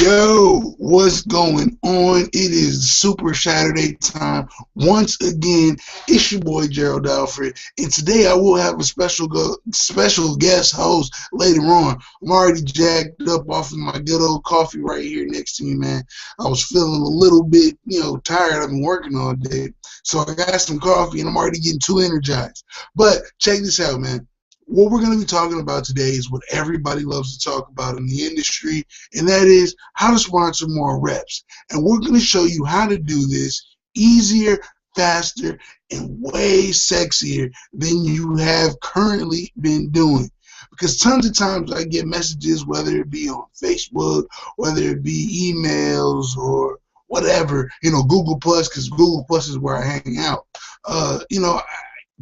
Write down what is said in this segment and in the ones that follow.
Yo, what's going on? It is Super Saturday time. Once again, it's your boy Gerald Alfred, and today I will have a special guest host later on. I'm already jacked up off of my good old coffee right here next to me, man. I was feeling a little bit, tired. I've been working all day, so I got some coffee, and I'm already getting too energized. But check this out, man. What we're going to be talking about today is what everybody loves to talk about in the industry, and that is how to sponsor more reps. And we're going to show you how to do this easier, faster, and way sexier than you have currently been doing. Because tons of times I get messages, whether it be on Facebook, whether it be emails or whatever, Google Plus, because Google Plus is where I hang out.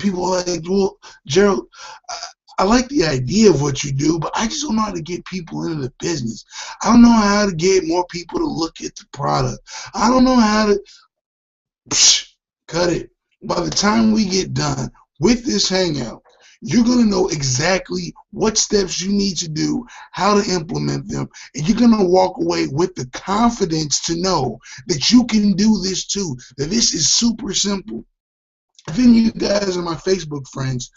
People are like, well, Gerald, I like the idea of what you do, but I just don't know how to get people into the business. I don't know how to get more people to look at the product. I don't know how to cut it. By the time we get done with this hangout, you're going to know exactly what steps you need to do, how to implement them, and you're going to walk away with the confidence to know that you can do this too, that this is super simple. If any of you guys are my Facebook friends,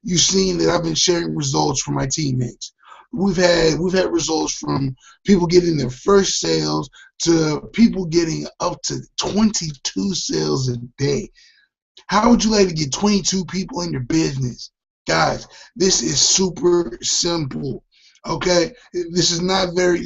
you've seen that I've been sharing results from my teammates. We've had results from people getting their first sales to people getting up to 22 sales a day. How would you like to get 22 people in your business? Guys, this is super simple. Okay, this is not very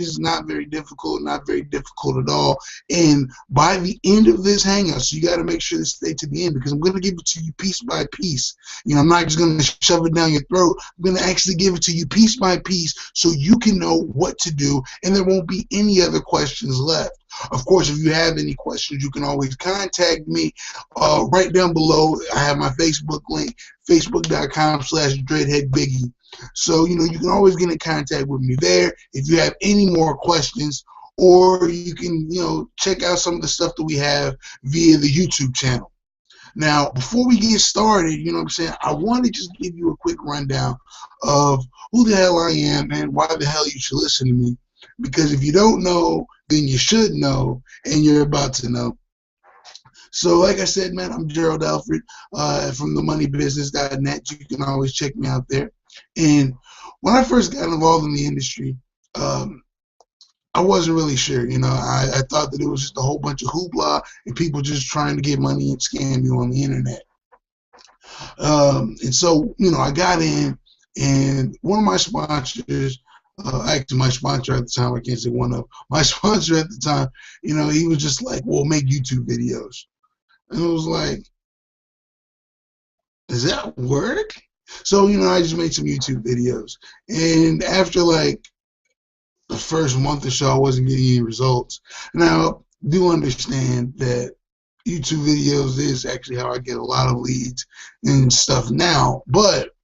difficult, not very difficult at all. And by the end of this hangout, so you got to make sure to stay to the end, because I'm going to give it to you piece by piece. I'm not just going to shove it down your throat. I'm going to actually give it to you piece by piece so you can know what to do, and there won't be any other questions left. Of course, if you have any questions, you can always contact me right down below. I have my Facebook link, facebook.com/dreadheadbiggie. So, you can always get in contact with me there if you have any more questions, or you can, check out some of the stuff that we have via the YouTube channel. Now, before we get started, I want to just give you a quick rundown of who the hell I am and why the hell you should listen to me. Because if you don't know, then you should know, and you're about to know. So, like I said, man, I'm Gerald Alfred from themoneybusiness.net. You can always check me out there. And when I first got involved in the industry, I wasn't really sure. I thought that it was just a whole bunch of hoopla and people just trying to get money and scam you on the internet. And so, I got in, and one of my sponsors, actually my sponsor at the time, I can't say one of, my sponsor at the time, he was just like, well, make YouTube videos. And it was like, does that work? So, I just made some YouTube videos. And after like the first month or so, I wasn't getting any results. Now, do understand that YouTube videos is actually how I get a lot of leads and stuff now. But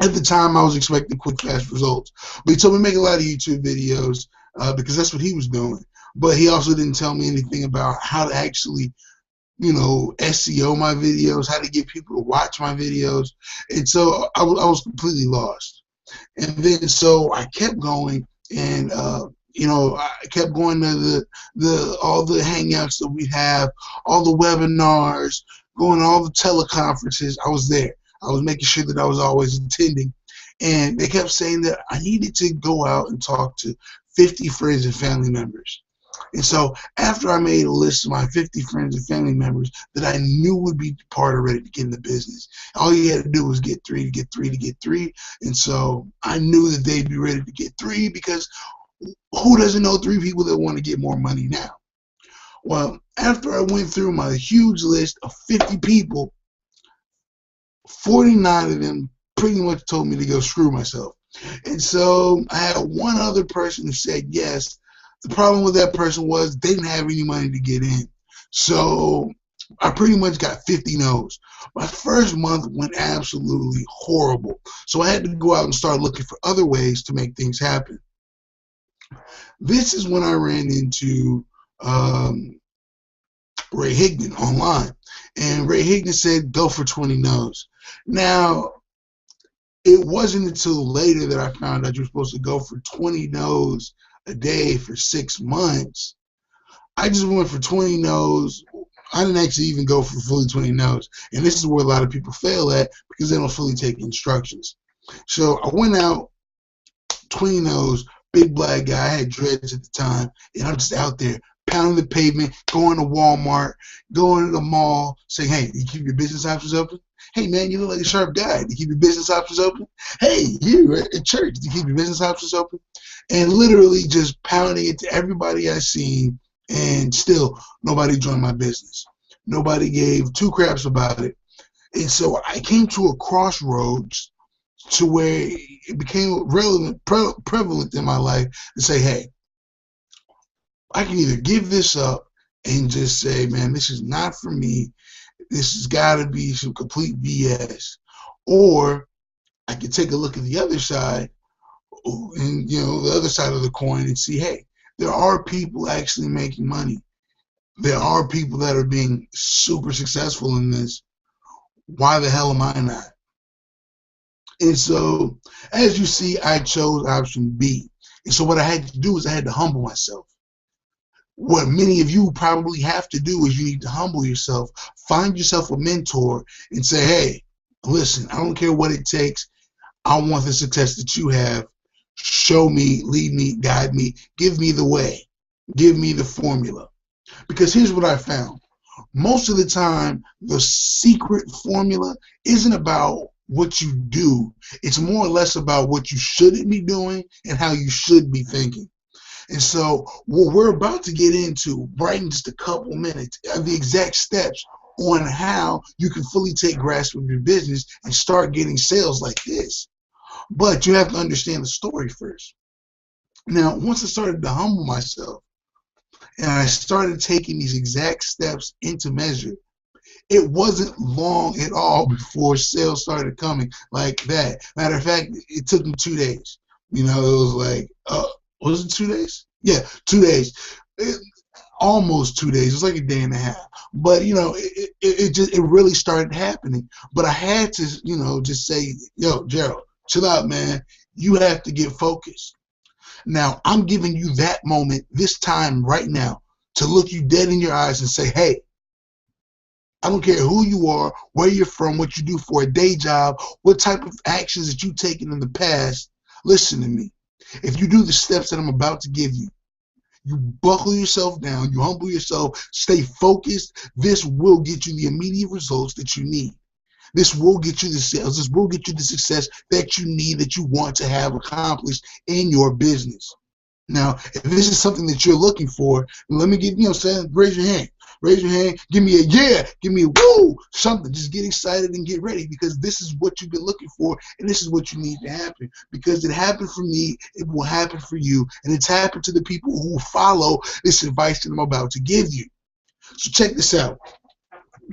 at the time, I was expecting quick, fast results. But he told me to make a lot of YouTube videos because that's what he was doing. But he also didn't tell me anything about how to actually SEO my videos, how to get people to watch my videos. And so I was completely lost. And then so I kept going, and I kept going to all the hangouts that we have, all the webinars, going to all the teleconferences. I was there. I was making sure that I was always attending. And they kept saying that I needed to go out and talk to 50 friends and family members. And so after I made a list of my 50 friends and family members that I knew would be part of ready to get in the business, all you had to do was get three to get three to get three. And so I knew that they'd be ready to get three, because who doesn't know 3 people that want to get more money now? Well, after I went through my huge list of 50 people, 49 of them pretty much told me to go screw myself. And so I had one other person who said yes. The problem with that person was they didn't have any money to get in. So I pretty much got 50 no's. My first month went absolutely horrible. So I had to go out and start looking for other ways to make things happen. This is when I ran into Ray Higdon online. And Ray Higdon said, go for 20 no's. Now, it wasn't until later that I found out you're supposed to go for 20 no's a day for 6 months. I just went for 20 no's. I didn't actually even go for fully 20 no's. And this is where a lot of people fail at because they don't fully take instructions. So I went out, 20 no's, big black guy. I had dreads at the time. And I'm just out there pounding the pavement, going to Walmart, going to the mall, saying, hey, you keep your business options open? Hey, man, you look like a sharp guy. Do you keep your business options open? Hey, you at church, do you keep your business options open? And literally just pounding it to everybody I seen, and still nobody joined my business. Nobody gave two craps about it. And so I came to a crossroads to where it became prevalent in my life to say, hey, I can either give this up and just say, man, this is not for me. This has got to be some complete BS. Or I can take a look at the other side, and the other side of the coin, and see, hey, there are people actually making money. There are people that are being super successful in this. Why the hell am I not? And so, as you see, I chose option B. And so what I had to do is I had to humble myself. What many of you probably have to do is you need to humble yourself, find yourself a mentor, and say, hey, listen, I don't care what it takes. I want the success that you have. Show me, lead me, guide me, give me the way, give me the formula. Because here's what I found. Most of the time, the secret formula isn't about what you do. It's more or less about what you shouldn't be doing and how you should be thinking. And so what we're about to get into right in just a couple minutes are the exact steps on how you can fully take grasp of your business and start getting sales like this. But you have to understand the story first. Now, once I started to humble myself and I started taking these exact steps into measure, it wasn't long at all before sales started coming like that. Matter of fact, it took me 2 days. It was like, was it 2 days? Yeah, 2 days. Almost 2 days. It was like a day and a half. But it really started happening. But I had to just say, yo, Gerald, chill out, man. You have to get focused. Now, I'm giving you that moment, this time right now, to look you dead in your eyes and say, hey, I don't care who you are, where you're from, what you do for a day job, what type of actions that you've taken in the past. Listen to me. If you do the steps that I'm about to give you, you buckle yourself down, you humble yourself, stay focused, this will get you the immediate results that you need. This will get you the sales. This will get you the success that you need, that you want to have accomplished in your business. Now, if this is something that you're looking for, let me get, raise your hand. Raise your hand. Give me a yeah. Give me a woo. Something. Just get excited and get ready, because this is what you've been looking for, and this is what you need to happen. Because it happened for me, it will happen for you, and it's happened to the people who follow this advice that I'm about to give you. So check this out.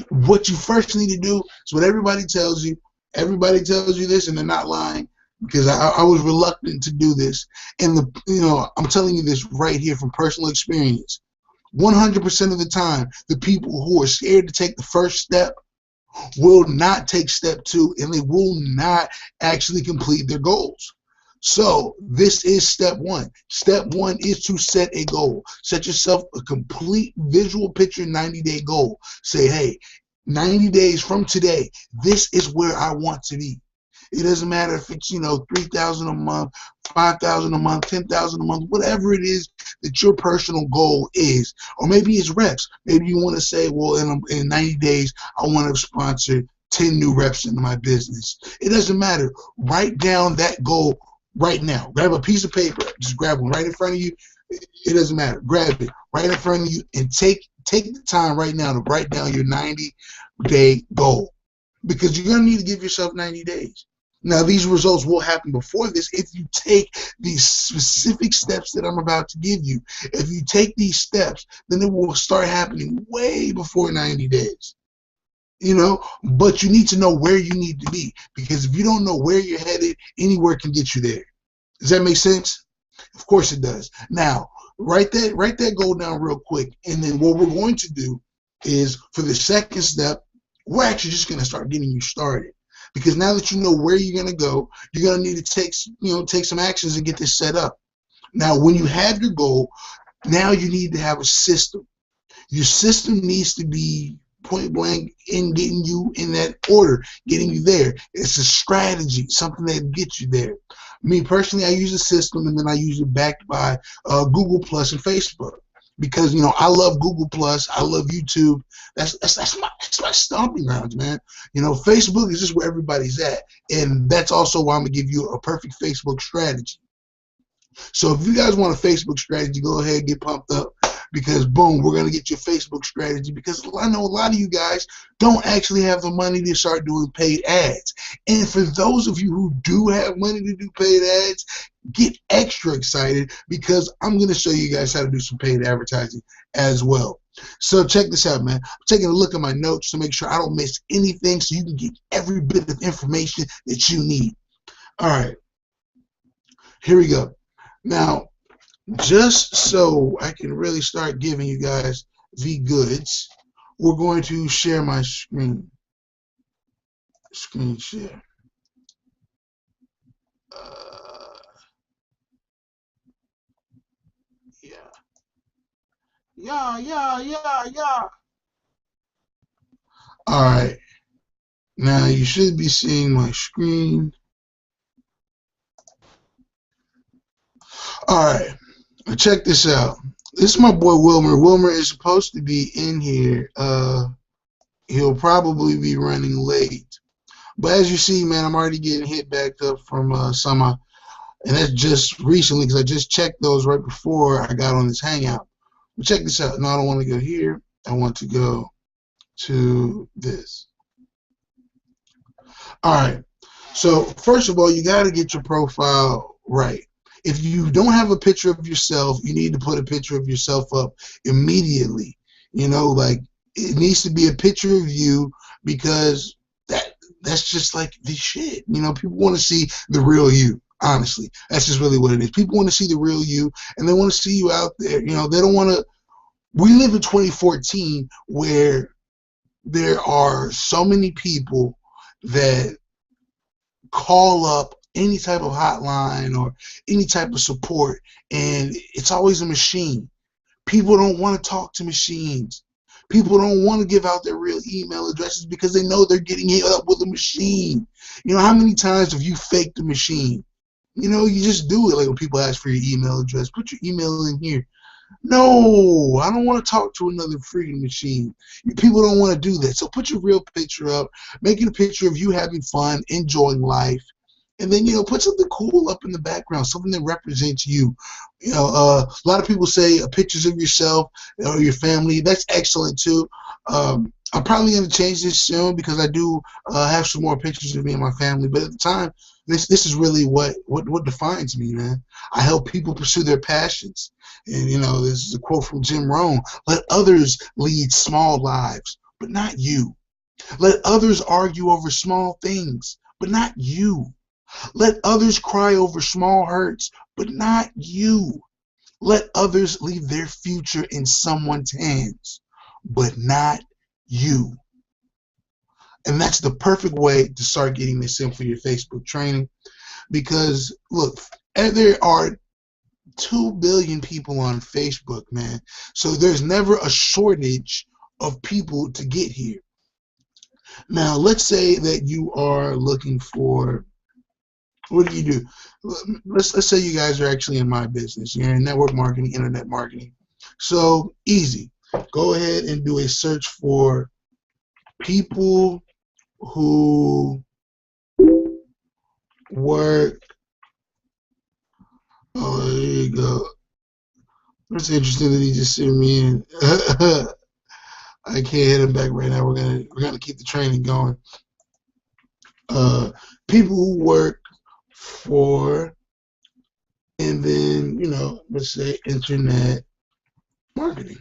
What you first need to do is what everybody tells you. Everybody tells you this, and they're not lying, because I was reluctant to do this. And I'm telling you this right here from personal experience. 100% of the time, the people who are scared to take the first step will not take step 2, and they will not actually complete their goals. So this is step 1. Step 1 is to set a goal. Set yourself a complete visual picture 90-day goal. Say, hey, 90 days from today, this is where I want to be. It doesn't matter if it's, $3,000 a month, $5,000 a month, $10,000 a month, whatever it is that your personal goal is. Or maybe it's reps. Maybe you want to say, well, in 90 days, I want to sponsor 10 new reps into my business. It doesn't matter. Write down that goal right now. Grab a piece of paper. Just grab one right in front of you. It doesn't matter. Grab it right in front of you and take the time right now to write down your 90-day goal, because you're going to need to give yourself 90 days. Now, these results will happen before this if you take these specific steps that I'm about to give you. If you take these steps, then it will start happening way before 90 days. But you need to know where you need to be, because if you don't know where you're headed, anywhere can get you there. Does that make sense? Of course it does. Now, write that goal down real quick, and then what we're going to do is, for the second step, we're actually just going to start getting you started. Because now that you know where you're going to go, you're going to need to take some actions and get this set up. Now, when you have your goal, now you need to have a system. Your system needs to be point blank in getting you in that order, getting you there. It's a strategy, something that gets you there. Me personally, I use a system, and then I use it backed by Google Plus and Facebook, because I love Google Plus, I love YouTube. That's my stomping grounds, man. Facebook is just where everybody's at, and that's also why I'm gonna give you a perfect Facebook strategy. So if you guys want a Facebook strategy, go ahead and get pumped up, because boom, we're gonna get your Facebook strategy, because I know a lot of you guys don't actually have the money to start doing paid ads. And for those of you who do have money to do paid ads, get extra excited, because I'm gonna show you guys how to do some paid advertising as well. So check this out, man. I'm taking a look at my notes to make sure I don't miss anything, so you can get every bit of information that you need. All right, here we go. Now, just so I can really start giving you guys the goods, we're going to share my screen. Screen share. Yeah. Yeah. All right. Now you should be seeing my screen. All right. Check this out. This is my boy Wilmer. Wilmer is supposed to be in here. He'll probably be running late. But as you see, man, I'm already getting hit back up from some, and that's just recently, because I just checked those right before I got on this Hangout. But check this out. No, I don't want to go here. I want to go to this. All right. So first of all, you got to get your profile right. If you don't have a picture of yourself, you need to put a picture of yourself up immediately. Like, it needs to be a picture of you, because that's just like the shit. People want to see the real you. Honestly, that's just really what it is. People want to see the real you, and they want to see you out there. They don't want to. We live in 2014, where there are so many people that call up any type of hotline or any type of support, and it's always a machine. People don't want to talk to machines. People don't want to give out their real email addresses, because they know they're getting hit up with a machine. How many times have you faked a machine? You just do it. Like, when people ask for your email address, put your email in here. No, I don't want to talk to another freaking machine. People don't want to do that. So put your real picture up, make it a picture of you having fun, enjoying life, and then put something cool up in the background, something that represents you. A lot of people say pictures of yourself or your family. That's excellent too. I'm probably going to change this soon, because I do have some more pictures of me and my family. But at the time, this is really what defines me, man. I help people pursue their passions. And this is a quote from Jim Rohn: "Let others lead small lives, but not you. Let others argue over small things, but not you. Let others cry over small hurts, but not you. Let others leave their future in someone's hands, but not you." And that's the perfect way to start getting this in for your Facebook training. Because look, there are 2 billion people on Facebook, man. So there's never a shortage of people to get here. Now, let's say that you are looking for, what do you do? Let's say you guys are actually in my business. You're in network marketing, internet marketing. So easy. Go ahead and do a search for people who work. Oh, there you go. That's interesting that he just sent me in. I can't hit him back right now. We're gonna keep the training going. People who work for, and then let's say internet marketing.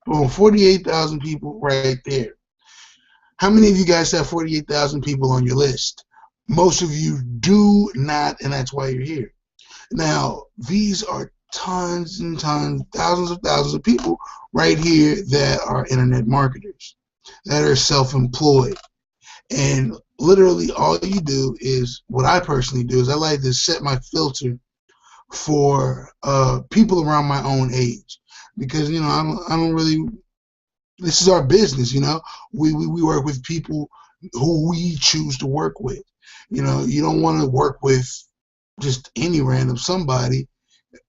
Boom, 48,000 people right there. How many of you guys have 48,000 people on your list? Most of you do not, and that's why you're here. Now, these are tons and tons, thousands of people right here that are internet marketers, that are self-employed. And literally all you do is, what I personally do is, I like to set my filter for people around my own age, because I don't really. This is our business, We work with people who we choose to work with. You don't want to work with just any random somebody.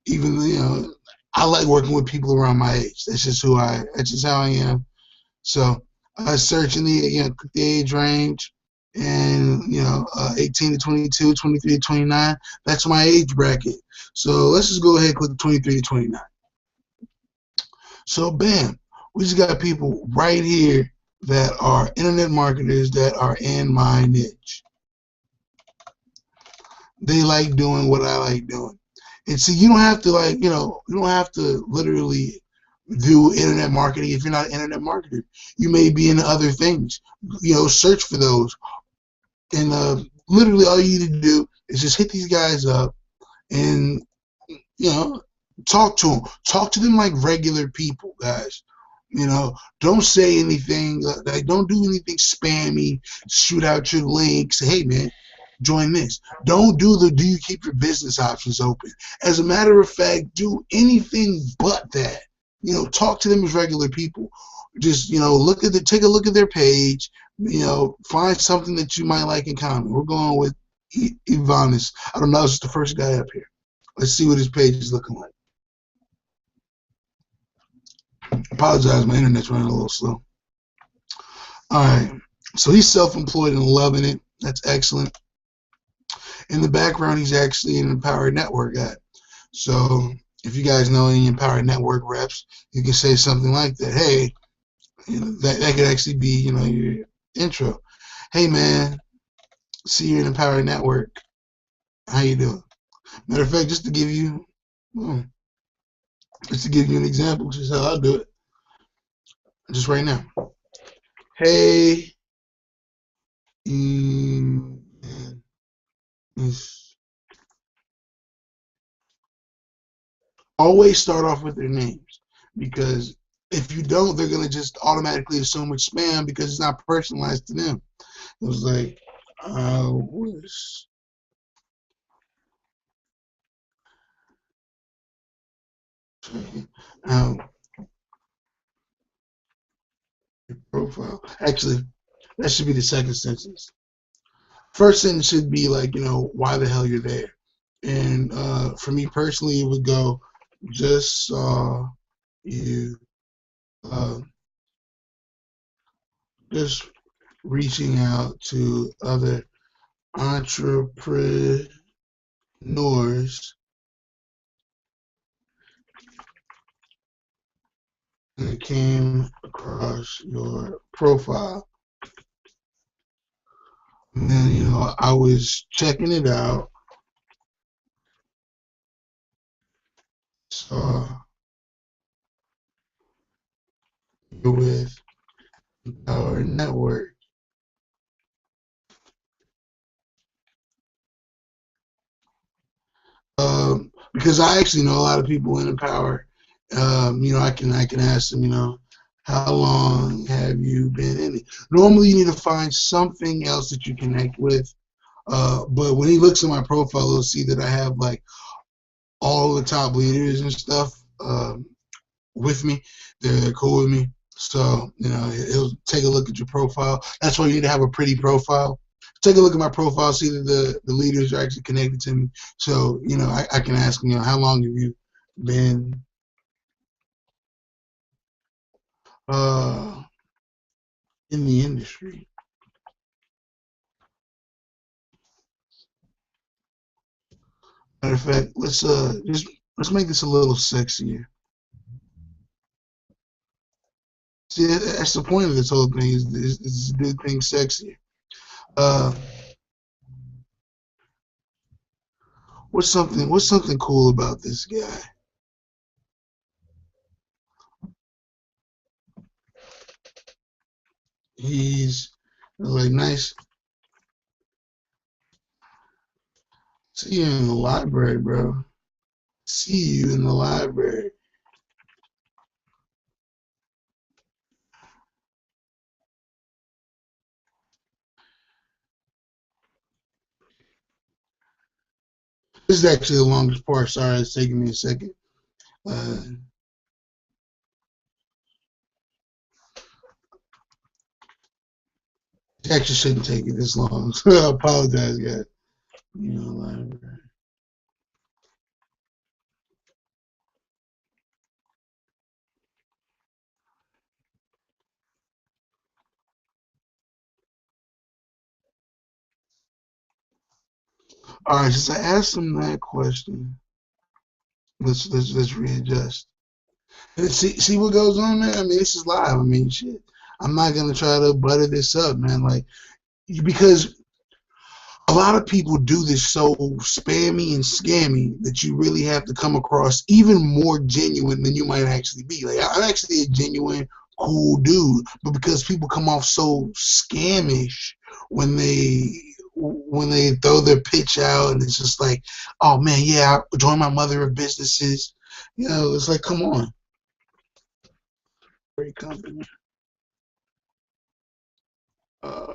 Even I like working with people around my age. That's just who I. That's just how I am. So I search in the age range, and 18 to 22, 23 to 29. That's my age bracket. So let's just go ahead and click 23 to 29. So bam, we just got people right here that are internet marketers that are in my niche. They like doing what I like doing. And see, you don't have to you don't have to literally do internet marketing if you're not an internet marketer. You may be into other things. Search for those. And literally all you need to do is just hit these guys up and you know, talk to them. Talk to them like regular people, guys. Don't say anything. Like, don't do anything spammy. Shoot out your links. Hey, man, join this. Don't do the. Do you keep your business options open? As a matter of fact, do anything but that. Talk to them as regular people. Just take a look at their page. Find something that you might like in common. We're going with Ivanis. I don't know. This is the first guy up here. Let's see what his page is looking like. Apologize, my internet's running a little slow. All right, so he's self-employed and loving it. That's excellent. In the background, he's actually an Empowered Network guy. So if you guys know any Empowered Network reps, you can say something like that. Hey, that could actually be your intro. Hey, man, see you in Empowered Network. How you doing? Matter of fact, just to give you an example, which is how I do it, just right now. Hey, always start off with their names, because if you don't, they're gonna just automatically assume it's spam because it's not personalized to them. It was like, I was checking out your profile. Actually, that should be the second sentence. First sentence should be like, why the hell you're there. And for me personally, it would go, just saw you, uh, just reaching out to other entrepreneurs and came across your profile. And then, I was checking it out, saw you with our network. Because I actually know a lot of people in Empower. I can ask them, how long have you been in it? Normally, you need to find something else that you connect with. But when he looks at my profile, he'll see that I have like all the top leaders and stuff with me. They're cool with me. So, he'll take a look at your profile. That's why you need to have a pretty profile. Take a look at my profile, see that the leaders are actually connected to me. So, I can ask them, how long have you been uh, in the industry? Matter of fact, let's make this a little sexier. See, that's the point of this whole thing is to do things sexier. Uh, what's something cool about this guy? He's like nice. See you in the library, bro. See you in the library. is actually the longest part. Sorry, it's taking me a second. Uh, it actually shouldn't take it this long. So I apologize, guys. You know, library. All right, since I asked them that question, let's readjust. And see what goes on, man. I mean, this is live. I mean, shit. I'm not gonna try to butter this up, man. Like because a lot of people do this so spammy and scammy that you really have to come across even more genuine than you might actually be. Like I'm actually a genuine, cool dude, but because people come off so scamish when they throw their pitch out, and it's just like, oh man, yeah, I join my mother of businesses. You know, it's like, come on, great company. Uh,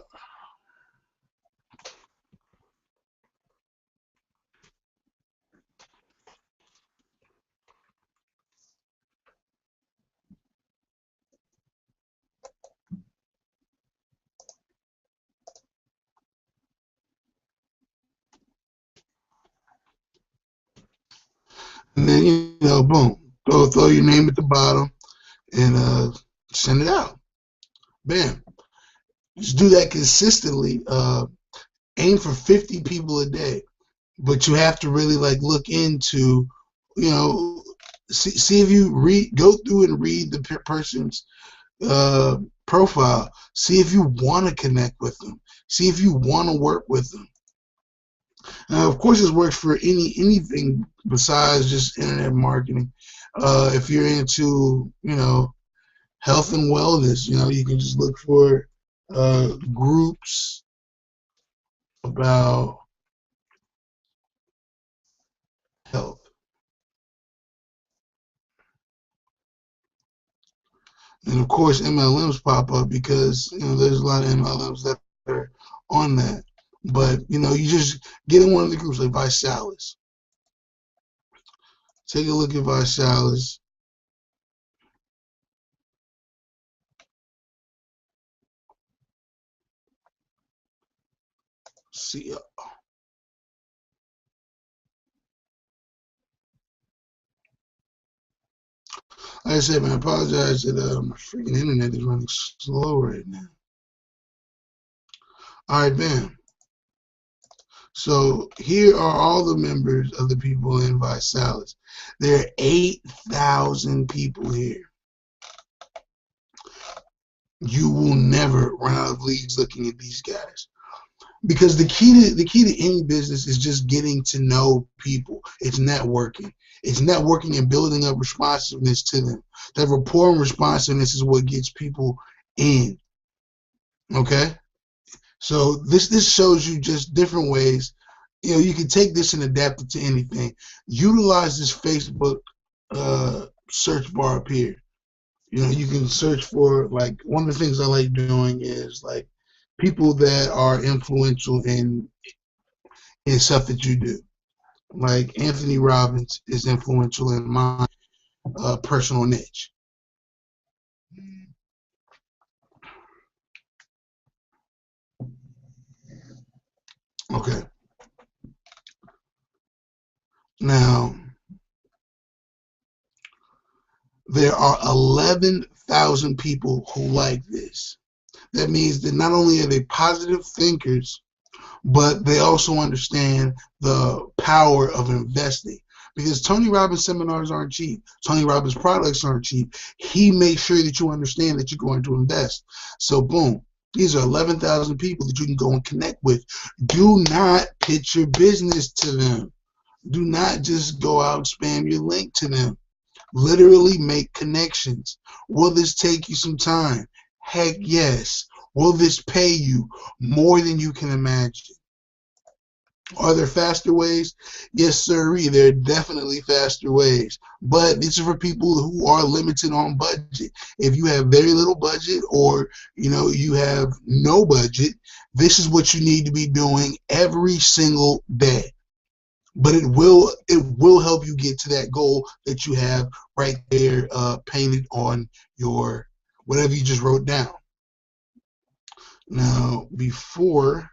and then boom, throw your name at the bottom and send it out. Bam. Just do that consistently. Aim for 50 people a day, but you have to really like look into, you know, see if you go through and read the person's profile. See if you want to connect with them. See if you want to work with them. Now, of course, this works for anything besides just internet marketing. If you're into, health and wellness, you can just look for groups about health. And of course, MLMs pop up because there's a lot of MLMs that are on that. But you just get in one of the groups like Visalis. Take a look at Visalis. See, like I said, man, I apologize that my freaking internet is running slow right now. All right, bam. So here are all the members of the people in Visalis. There are 8,000 people here. You will never run out of leads looking at these guys. Because the key to any business is just getting to know people. It's networking. It's networking and building up responsiveness to them. That rapport and responsiveness is what gets people in. Okay? So this shows you just different ways. You can take this and adapt it to anything. Utilize this Facebook search bar up here. You can search for, like, one of the things I like doing is like people that are influential in stuff that you do. Like Anthony Robbins is influential in my personal niche. Okay. Now, there are 11,000 people who like this. That means that not only are they positive thinkers, but they also understand the power of investing. Because Tony Robbins seminars aren't cheap. Tony Robbins products aren't cheap. He makes sure that you understand that you're going to invest. So boom, these are 11,000 people that you can go and connect with. Do not pitch your business to them. Do not just go out and spam your link to them. Literally make connections. Will this take you some time? Heck yes. Will this pay you more than you can imagine? Are there faster ways? Yes, sir. There are definitely faster ways. But these are for people who are limited on budget. If you have very little budget, or you have no budget, this is what you need to be doing every single day. but it will help you get to that goal that you have right there painted on your whatever you just wrote down. Now, before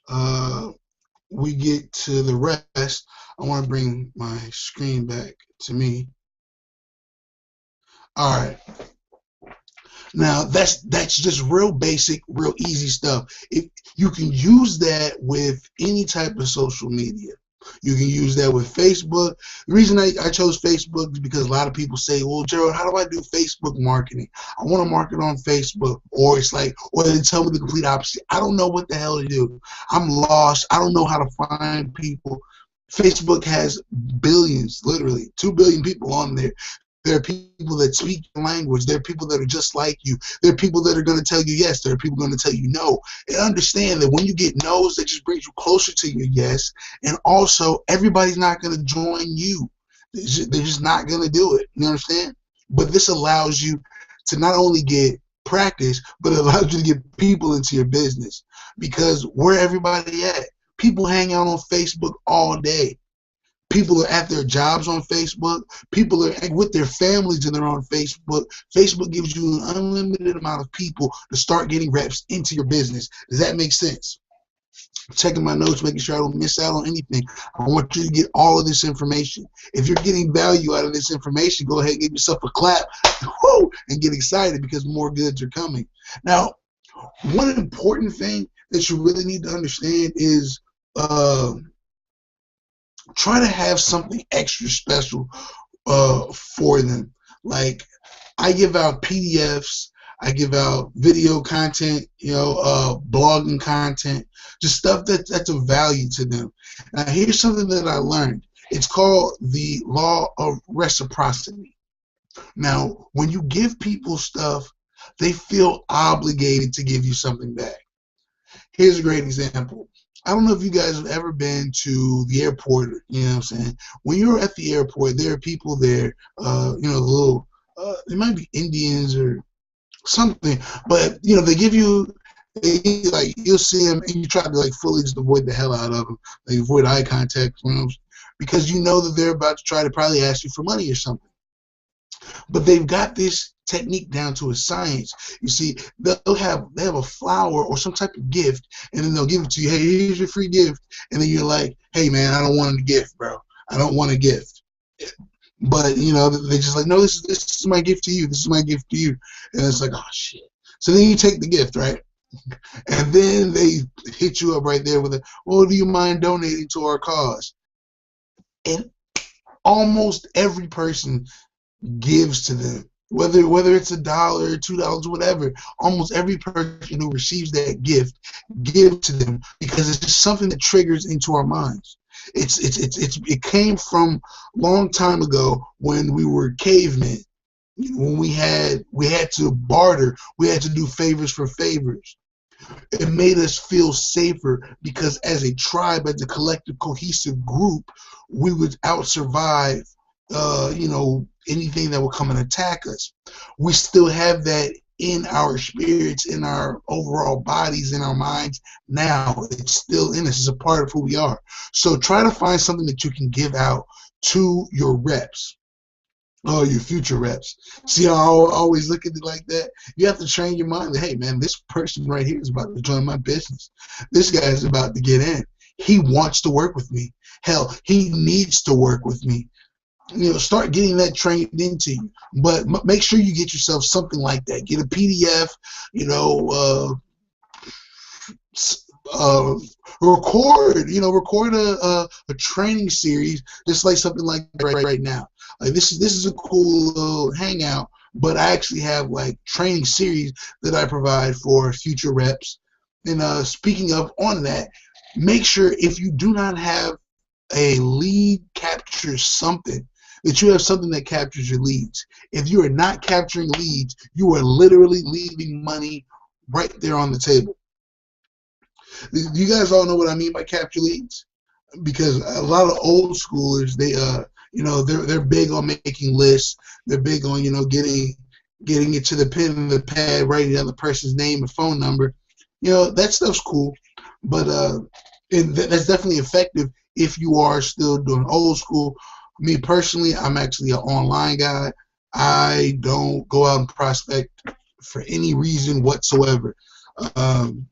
uh, we get to the rest, I want to bring my screen back to me. All right. Now that's just real basic, real easy stuff. If you can use that with any type of social media. You can use that with Facebook. The reason I chose Facebook is because a lot of people say, well, Gerald, how do I do Facebook marketing? I want to market on Facebook. Or it's like, or they tell me the complete opposite. I don't know what the hell to do. I'm lost. I don't know how to find people. Facebook has billions, literally 2 billion people on there. There are people that speak the language. There are people that are just like you. There are people that are going to tell you yes. There are people going to tell you no. And understand that when you get no's, that just brings you closer to your yes. And also, everybody's not going to join you. They're just not going to do it. You understand? But this allows you to not only get practice, but it allows you to get people into your business. Because where everybody at? People hang out on Facebook all day. People are at their jobs on Facebook. People are with their families and they're on Facebook. Facebook gives you an unlimited amount of people to start getting reps into your business. Does that make sense? Checking my notes, making sure I don't miss out on anything. I want you to get all of this information. If you're getting value out of this information, go ahead and give yourself a clap, whoo, and get excited because more goods are coming. Now, one important thing that you really need to understand is try to have something extra special for them. Like, I give out PDFs, I give out video content, blogging content, just stuff that's of value to them. Now, here's something that I learned. It's called the law of reciprocity. Now, when you give people stuff, they feel obligated to give you something back. Here's a great example. I don't know if you guys have ever been to the airport, you know what I'm saying? When you're at the airport, there are people there, they might be Indians or something, but, they give you, you'll see them and you try to, fully just avoid the hell out of them, avoid eye contact, because you know that they're about to try to probably ask you for money or something. But they've got this technique down to a science. You see, they have a flower or some type of gift, and then they'll give it to you. Hey, here's your free gift, and then you're like, hey man, I don't want a gift, bro. I don't want a gift. But they just like, no, this is my gift to you. This is my gift to you, and it's like, oh shit. So then you take the gift, right? And then they hit you up right there with well, do you mind donating to our cause? And almost every person gives to them, whether it's $1, $2, whatever. Almost every person who receives that gift gives to them because it's just something that triggers into our minds. It came from a long time ago when we were cavemen, when we had to barter, we had to do favors for favors. It made us feel safer because as a tribe, as a collective, cohesive group, we would out-survive anything that will come and attack us. We still have that in our spirits, in our overall bodies, in our minds now. It's still in us. It's a part of who we are. So try to find something that you can give out to your reps. Your future reps. See how I always look at it like that? You have to train your mind that, hey man, this person right here is about to join my business. This guy is about to get in. He wants to work with me. Hell, he needs to work with me. Start getting that trained into you. But make sure you get yourself something like that. Get a PDF, record a training series, just like something like right now. Like this is a cool little hangout, but I actually have training series that I provide for future reps. And speaking of on that, make sure if you do not have a lead capture something, that you have something that captures your leads. If you are not capturing leads, you are literally leaving money right there on the table. You guys all know what I mean by capture leads, because a lot of old schoolers, they're big on making lists. They're big on getting it to the pen and the pad, writing down the person's name and phone number. That stuff's cool, but And that's definitely effective if you are still doing old school. Me personally, I'm actually an online guy. I don't go out and prospect for any reason whatsoever. Um,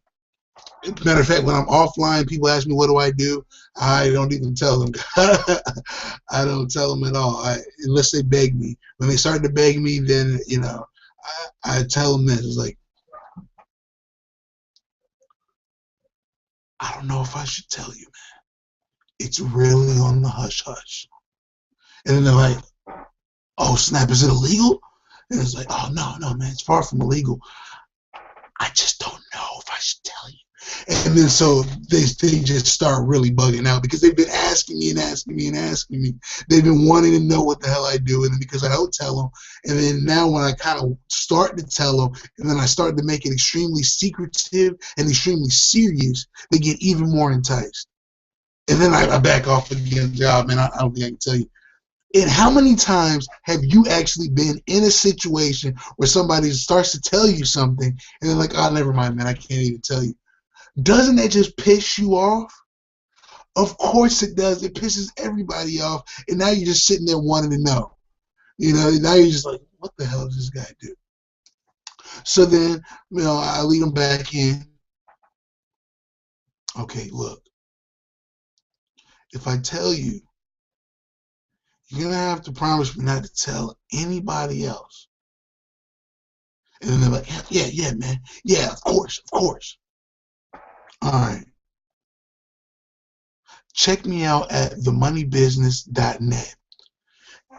Matter of fact, when I'm offline, people ask me what do I do. I don't even tell them. I don't tell them at all, unless they beg me. When they start to beg me, then I tell them this. It's like, I don't know if I should tell you, man. It's really on the hush hush. And then they're like, oh snap, is it illegal? And it's like, oh no, man, it's far from illegal. I just don't know if I should tell you. And then so they just start really bugging out because they've been asking me and asking me and asking me. They've been wanting to know what the hell I do, and because I don't tell them, and then now when I kind of start to tell them, and then I start to make it extremely secretive and extremely serious, they get even more enticed. And then I back off again. Job, man, I don't think I can tell you. And how many times have you actually been in a situation where somebody starts to tell you something, and they're like, oh, never mind, man, I can't even tell you. Doesn't that just piss you off? Of course it does. It pisses everybody off. And now you're just sitting there wanting to know. Now you're just like, what the hell does this guy do? So then, I lead them back in. Okay, look. If I tell you, you're going to have to promise me not to tell anybody else. And then they're like, yeah, man. Yeah, of course. All right. Check me out at themoneybusiness.net.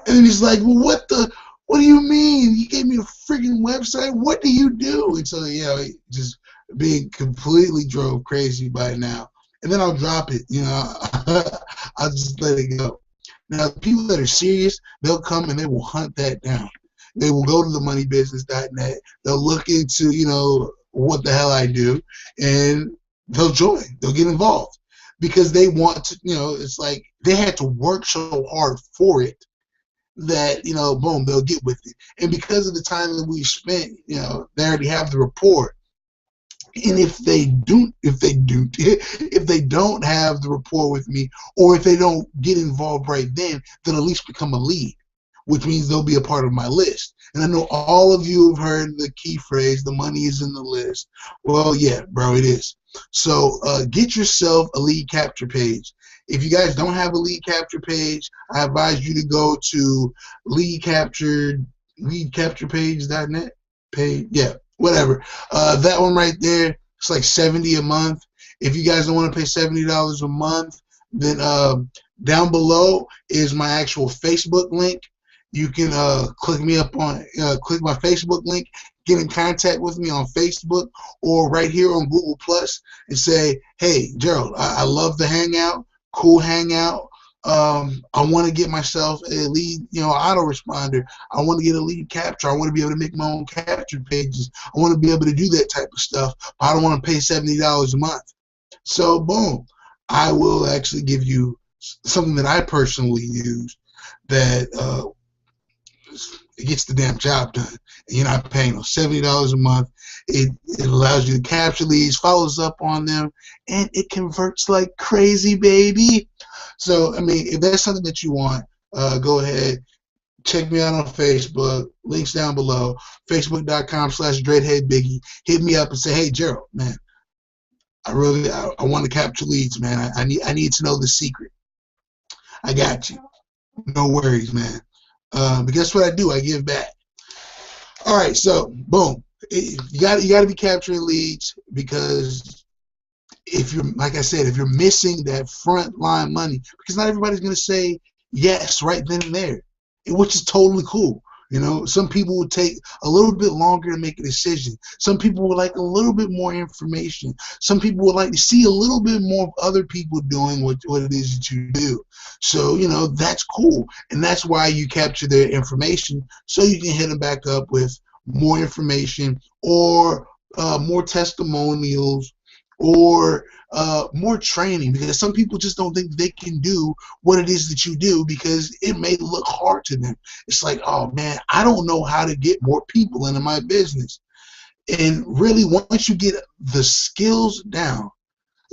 And he's like, well, what do you mean? You gave me a freaking website. What do you do? And so, just being completely drove crazy by now. And then I'll drop it, I'll just let it go. Now, the people that are serious, they'll come and they will hunt that down. They will go to themoneybusiness.net. They'll look into, what the hell I do, and they'll join. They'll get involved because they want to, it's like they had to work so hard for it that, boom, they'll get with it. And because of the time that we spent, they already have the rapport. And if they don't have the rapport with me, or if they don't get involved right then, they'll at least become a lead, which means they'll be a part of my list. And I know all of you have heard the key phrase, the money is in the list. Well, yeah, bro, it is. So get yourself a lead capture page. If you guys don't have a lead capture page, I advise you to go to leadcapturepage.net page. Yeah, whatever. That one right there, it's like $70 a month. If you guys don't want to pay $70 a month, then down below is my actual Facebook link. You can click my Facebook link, get in contact with me on Facebook or right here on Google Plus and say, hey, Gerald, I love the hangout. Cool hangout. I want to get myself a lead, autoresponder. I want to get a lead capture. I want to be able to make my own capture pages. I want to be able to do that type of stuff, but I don't want to pay $70 a month. So, boom, I will actually give you something that I personally use that it gets the damn job done. And you're not paying $70 a month. It allows you to capture leads, follows up on them, and it converts like crazy, baby. So, I mean, if that's something that you want, go ahead. Check me out on Facebook. Links down below. Facebook.com/dreadheadbiggie. Hit me up and say, hey, Gerald, man, I want to capture leads, man. I need to know the secret. I got you. No worries, man. But guess what I do? I give back. All right, so boom. You got to be capturing leads, because if you're, like I said, if you're missing that front line money, because not everybody's going to say yes right then and there, which is totally cool. Some people would take a little bit longer to make a decision. Some people would like a little bit more information. Some people would like to see a little bit more of other people doing what it is that you do. So, that's cool. And that's why you capture their information, so you can hit them back up with more information, or more testimonials, or more training, because some people just don't think they can do what it is that you do because it may look hard to them. It's like, oh man, I don't know how to get more people into my business. And really, once you get the skills down,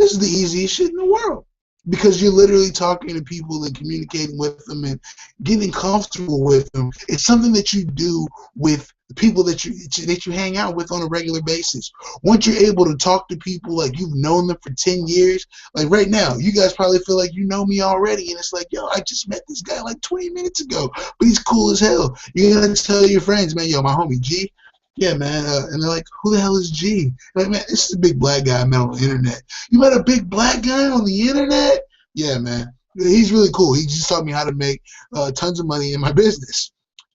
This is the easiest shit in the world because you're literally talking to people and communicating with them and getting comfortable with them. It's something that you do with the people that you hang out with on a regular basis. Once you're able to talk to people like you've known them for 10 years, like right now, you guys probably feel like you know me already, and it's like, yo, I just met this guy like 20 minutes ago, but he's cool as hell. You're gonna tell your friends, man, yo, my homie G. Yeah, man. And they're like, who the hell is G? Like, man, this is a big black guy I met on the internet. You met a big black guy on the internet? Yeah, man. He's really cool. He just taught me how to make tons of money in my business.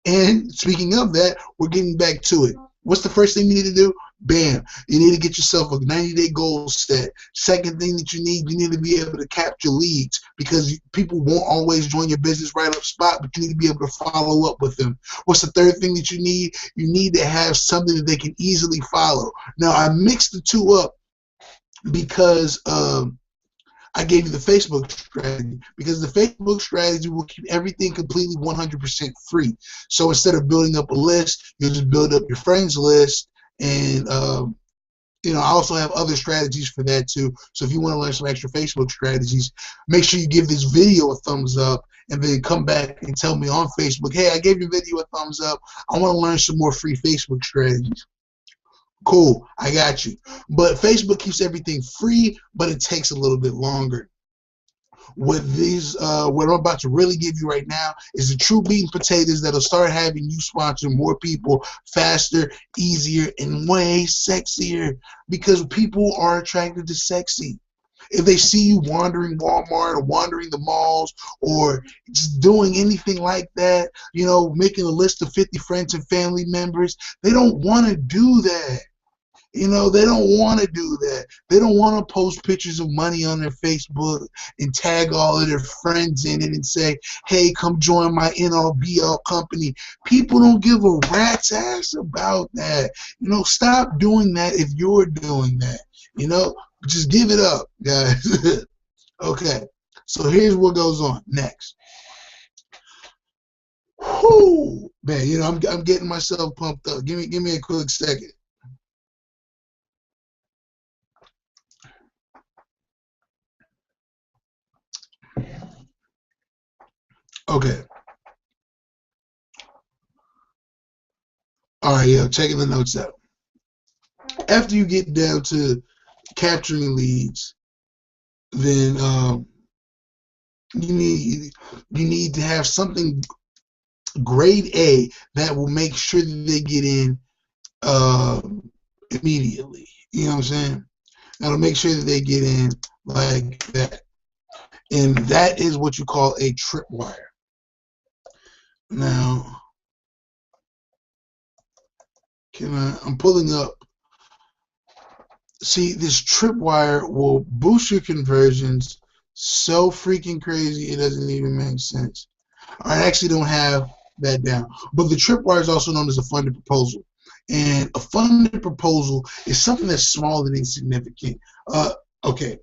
And speaking of that, we're getting back to it. What's the first thing you need to do? Bam. You need to get yourself a 90-day goal set. Second thing that you need to be able to capture leads because people won't always join your business right up spot, but you need to be able to follow up with them. What's the third thing that you need? You need to have something that they can easily follow. Now, I mixed the two up because I gave you the Facebook strategy because the Facebook strategy will keep everything completely 100% free. So instead of building up a list, you'll just build up your friends list. And, I also have other strategies for that too. So if you want to learn some extra Facebook strategies, make sure you give this video a thumbs up and then come back and tell me on Facebook, hey, I gave your video a thumbs up. I want to learn some more free Facebook strategies. Cool, I got you. But Facebook keeps everything free, but it takes a little bit longer. What I'm about to really give you right now is the true meat and potatoes that'll start having you sponsor more people faster, easier, and way sexier because people are attracted to sexy. If they see you wandering Walmart or wandering the malls or just doing anything like that, making a list of 50 friends and family members, they don't want to do that. They don't want to do that. They don't want to post pictures of money on their Facebook and tag all of their friends in it and say, hey, come join my NLBL company. People don't give a rat's ass about that. Stop doing that if you're doing that. Just give it up, guys. Okay, so here's what goes on next. Whoo, man, I'm getting myself pumped up. Give me a quick second. Okay. All right, yeah, checking the notes out. After you get down to capturing leads, then you need to have something grade A that will make sure that they get in immediately. You know what I'm saying? That'll make sure that they get in like that. And that is what you call a tripwire. Now, I'm pulling up. See, this tripwire will boost your conversions so freaking crazy it doesn't even make sense. I actually don't have that down. But the tripwire is also known as a funded proposal. And a funded proposal is something that's small and insignificant. Okay.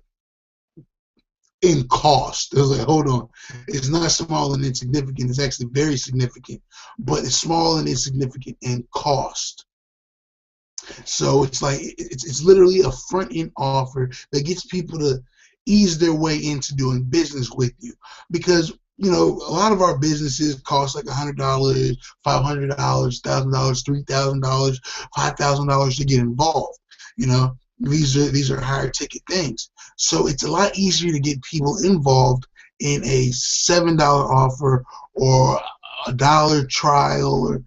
In cost. I was like, hold on. It's not small and insignificant. It's actually very significant. But it's small and insignificant in cost. So it's like it's literally a front-end offer that gets people to ease their way into doing business with you. Because, a lot of our businesses cost like $100, $500, $1,000, $3,000, $5,000 to get involved. These are higher ticket things. So it's a lot easier to get people involved in a $7 offer or $1 trial or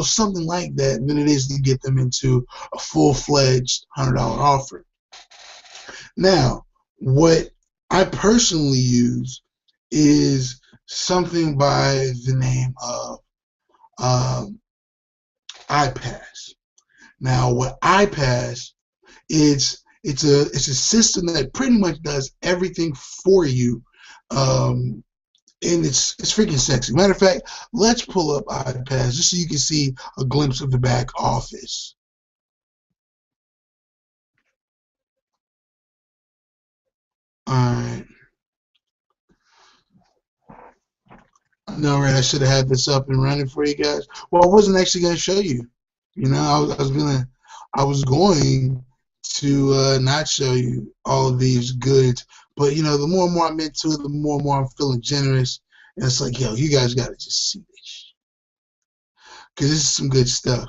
something like that than it is to get them into a full-fledged $100 offer. Now, what I personally use is something by the name of iPass. Now, what iPass is, it's a system that pretty much does everything for you. And it's freaking sexy. Matter of fact, let's pull up iPass just so you can see a glimpse of the back office. All right. No, right. I should have had this up and running for you guys. Well, I wasn't actually going to show you. I was going to not show you all of these goods. But the more and more I'm into it, the more and more I'm feeling generous. And it's like, yo, you guys got to just see this because this is some good stuff.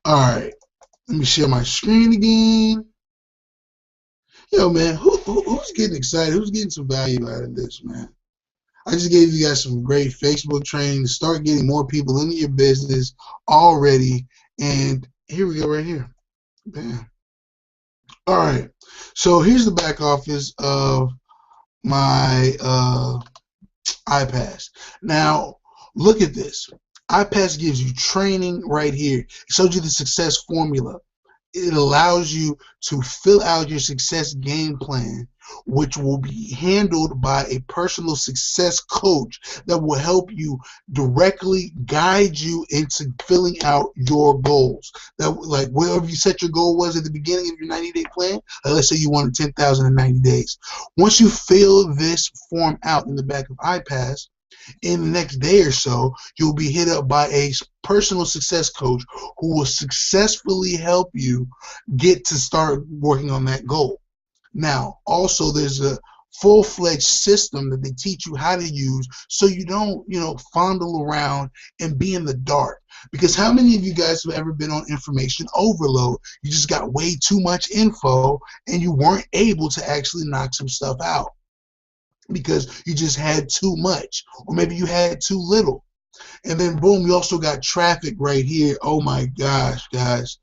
All right, let me share my screen again. Yo, man, who's getting excited? Who's getting some value out of this, man? I just gave you guys some great Facebook training to start getting more people into your business already. And here we go right here. Bam. All right. So here's the back office of my iPass. Now, look at this. iPass gives you training right here. It shows you the success formula. It allows you to fill out your success game plan, which will be handled by a personal success coach that will help you directly guide you into filling out your goals. That, like, wherever you set your goal was at the beginning of your 90-day plan, let's say you wanted 10,000 in 90 days. Once you fill this form out in the back of iPass, in the next day or so, you'll be hit up by a personal success coach who will successfully help you get to start working on that goal. Now, also, there's a full-fledged system that they teach you how to use so you don't, fondle around and be in the dark. Because how many of you guys have ever been on information overload? You just got way too much info and you weren't able to actually knock some stuff out because you just had too much, or maybe you had too little. And then boom, you also got traffic right here. Oh my gosh, guys.